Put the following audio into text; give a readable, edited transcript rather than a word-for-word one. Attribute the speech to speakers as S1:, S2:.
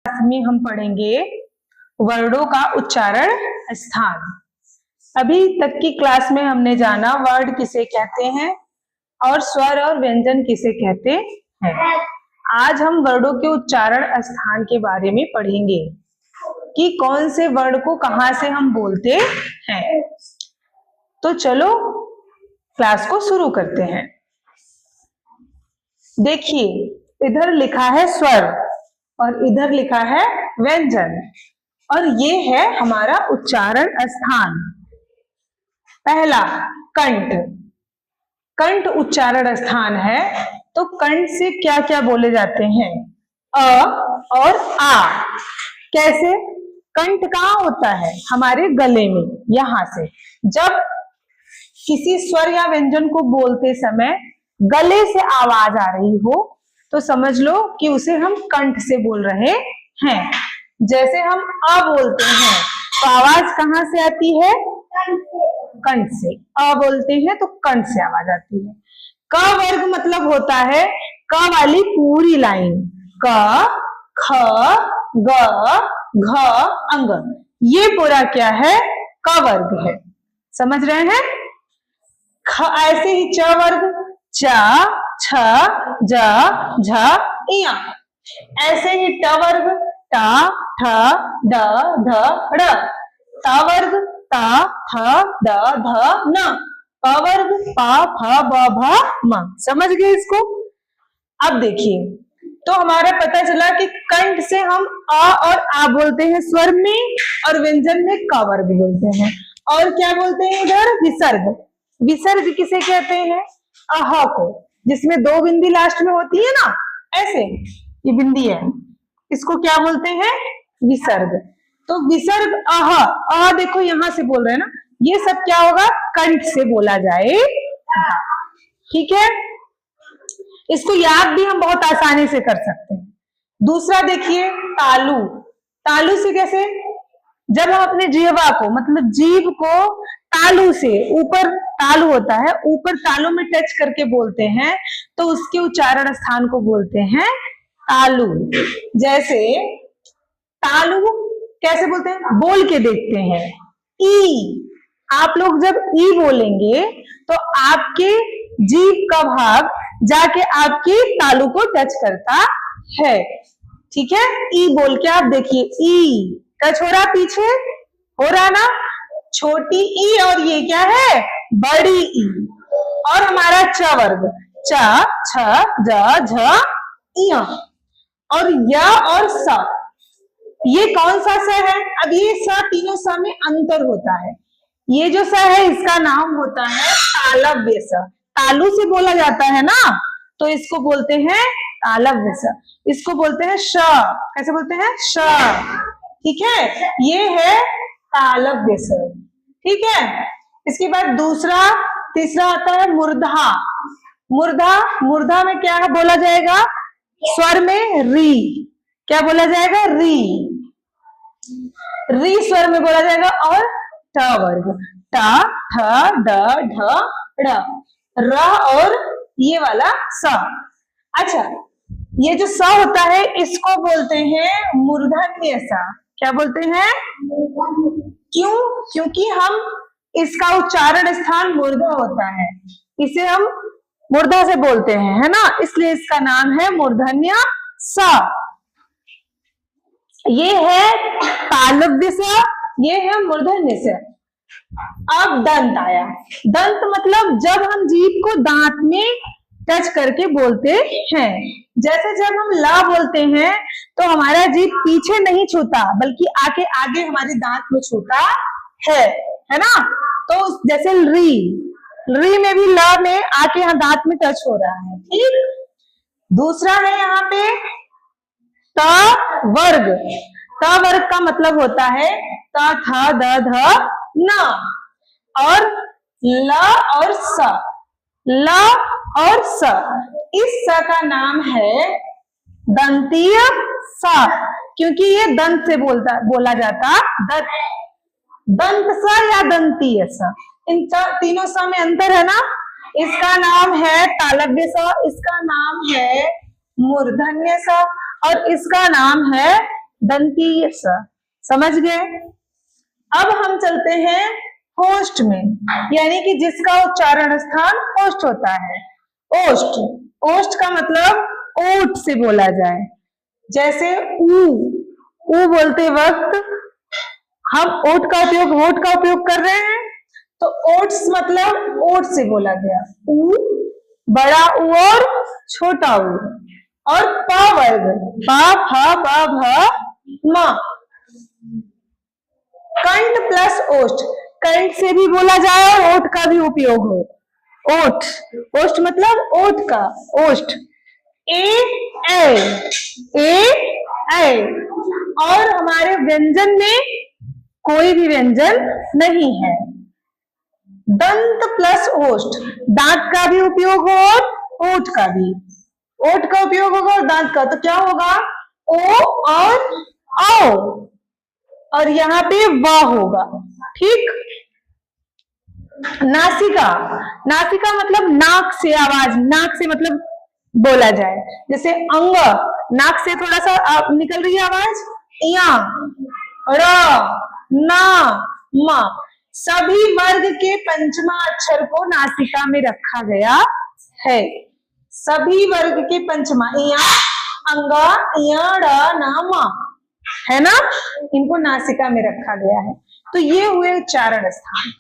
S1: में हम पढ़ेंगे वर्डों का उच्चारण स्थान। अभी तक की क्लास में हमने जाना वर्ड किसे कहते हैं और स्वर और व्यंजन किसे कहते हैं। आज हम वर्डों के उच्चारण स्थान के बारे में पढ़ेंगे कि कौन से वर्ड को कहां से हम बोलते हैं। तो चलो क्लास को शुरू करते हैं। देखिए, इधर लिखा है स्वर और इधर लिखा है व्यंजन और ये है हमारा उच्चारण स्थान। पहला कंठ। कंठ उच्चारण स्थान है, तो कंठ से क्या क्या बोले जाते हैं? अ और आ। कैसे? कंठ कहाँ होता है? हमारे गले में, यहां से। जब किसी स्वर या व्यंजन को बोलते समय गले से आवाज आ रही हो तो समझ लो कि उसे हम कंठ से बोल रहे हैं। जैसे हम अ बोलते हैं तो आवाज कहां से आती है? कंठ से। अ बोलते हैं तो कंठ से आवाज आती है। क वर्ग मतलब होता है क वाली पूरी लाइन, क ख ग घ अंग, ये पूरा क्या है? क वर्ग है। समझ रहे हैं? ऐसे ही च वर्ग, च छ ज झ इया। ऐसे ही ट वर्ग, ट ठ ड ढ ड़। त वर्ग, त थ द ध न। प वर्ग, प फ ब भ म। समझ गए इसको? अब देखिए, तो हमारा पता चला कि कंठ से हम अ और आ बोलते हैं स्वर में और व्यंजन में क वर्ग बोलते हैं। और क्या बोलते हैं इधर? विसर्ग। विसर्ग किसे कहते हैं? अह को, जिसमें दो बिंदी लास्ट में होती है ना, ऐसे ये बिंदी है, इसको क्या बोलते हैं? विसर्ग। तो विसर्ग अह देखो यहां से बोल रहे हैं ना, ये सब क्या होगा? कंठ से बोला जाएगा। ठीक है, इसको याद भी हम बहुत आसानी से कर सकते हैं। दूसरा देखिए, तालु। तालु से कैसे? जब हम अपने जिह्वा को, मतलब जीभ को तालु से, ऊपर तालु होता है, ऊपर तालु में टच करके बोलते हैं तो उसके उच्चारण स्थान को बोलते हैं तालु। जैसे तालु कैसे बोलते हैं? बोल के देखते हैं, ई। आप लोग जब ई बोलेंगे तो आपके जीभ का भाग जाके आपके तालु को टच करता है। ठीक है, ई बोल के आप देखिए, ई टच हो रहा पीछे, हो रहा ना? छोटी ई और ये क्या है? बड़ी ई। और हमारा च वर्ग, च छ ज झ इया। और य और स, ये कौन सा स है? अब ये स, तीनों स में अंतर होता है। ये जो स है इसका नाम होता है तालव्य स। तालु से बोला जाता है ना, तो इसको बोलते हैं तालव्य स। इसको बोलते हैं श। कैसे बोलते हैं? श। ठीक है, ये है तालव्य स। ठीक है, इसके बाद दूसरा, तीसरा आता है मूर्धा। मूर्धा, मूर्धा में क्या बोला जाएगा? स्वर में री। क्या बोला जाएगा? री। री स्वर में बोला जाएगा। और ट वर्ग, ट ठ ड ढ ड़, र और ये वाला स। अच्छा, ये जो स होता है इसको बोलते हैं मूर्धन्य स। क्या बोलते हैं? क्यों? क्योंकि हम इसका उच्चारण स्थान मूर्धा होता है, इसे हम मूर्धा से बोलते हैं, है ना, इसलिए इसका नाम है मूर्धन्य स। ये है तालव्य स, ये है मूर्धन्य स। अब दंत आया। दंत मतलब जब हम जीभ को दांत में टच करके बोलते हैं। जैसे जब हम ला बोलते हैं तो हमारा जीभ पीछे नहीं छूता बल्कि आके आगे हमारे दांत में छूता है ना? तो जैसे री, री में भी ला में आके यहाँ दांत में टच हो रहा है। ठीक, दूसरा है यहाँ पे त वर्ग। त वर्ग का मतलब होता है त थ द ध न। और ल और स, ल और स, इस स का नाम है दंतीय स, क्योंकि ये दंत से बोला जाता। दंत स या दंतीय स, इन तीनों स में अंतर है ना। इसका नाम है तालव्य स, इसका नाम है मूर्धन्य स और इसका नाम है दंतीय स। समझ गए? अब हम चलते हैं होस्ट में, यानी कि जिसका उच्चारण स्थान होस्ट होता है। ओष्ठ, ओष्ठ का मतलब ओठ से बोला जाए। जैसे ऊ बोलते वक्त हम होठ का उपयोग कर रहे हैं, तो ओट्स मतलब ओठ से बोला गया। ऊ, बड़ा ऊ और छोटा ऊ। और प वर्ग, पा फ ब भ म। कंठ प्लस ओष्ठ, कंठ से भी बोला जाए और ओठ का भी उपयोग हो। ओठ, ओष्ठ मतलब ओठ का, ओष्ठ। ए और हमारे व्यंजन में कोई भी व्यंजन नहीं है। दंत प्लस ओष्ठ, दांत का भी उपयोग हो और ओठ का भी। ओठ का उपयोग होगा और दांत का, तो क्या होगा? ओ और आओ, और यहाँ पे व होगा। ठीक। नासिका, नासिका मतलब नाक से आवाज, नाक से मतलब बोला जाए। जैसे अंग, नाक से थोड़ा सा निकल रही है आवाज, या, र, ना, म। सभी वर्ग के पंचमा अक्षर को नासिका में रखा गया है। सभी वर्ग के पंचमा, या, अंग, या, र, ना, म, है ना, इनको नासिका में रखा गया है। तो ये हुए उच्चारण स्थान।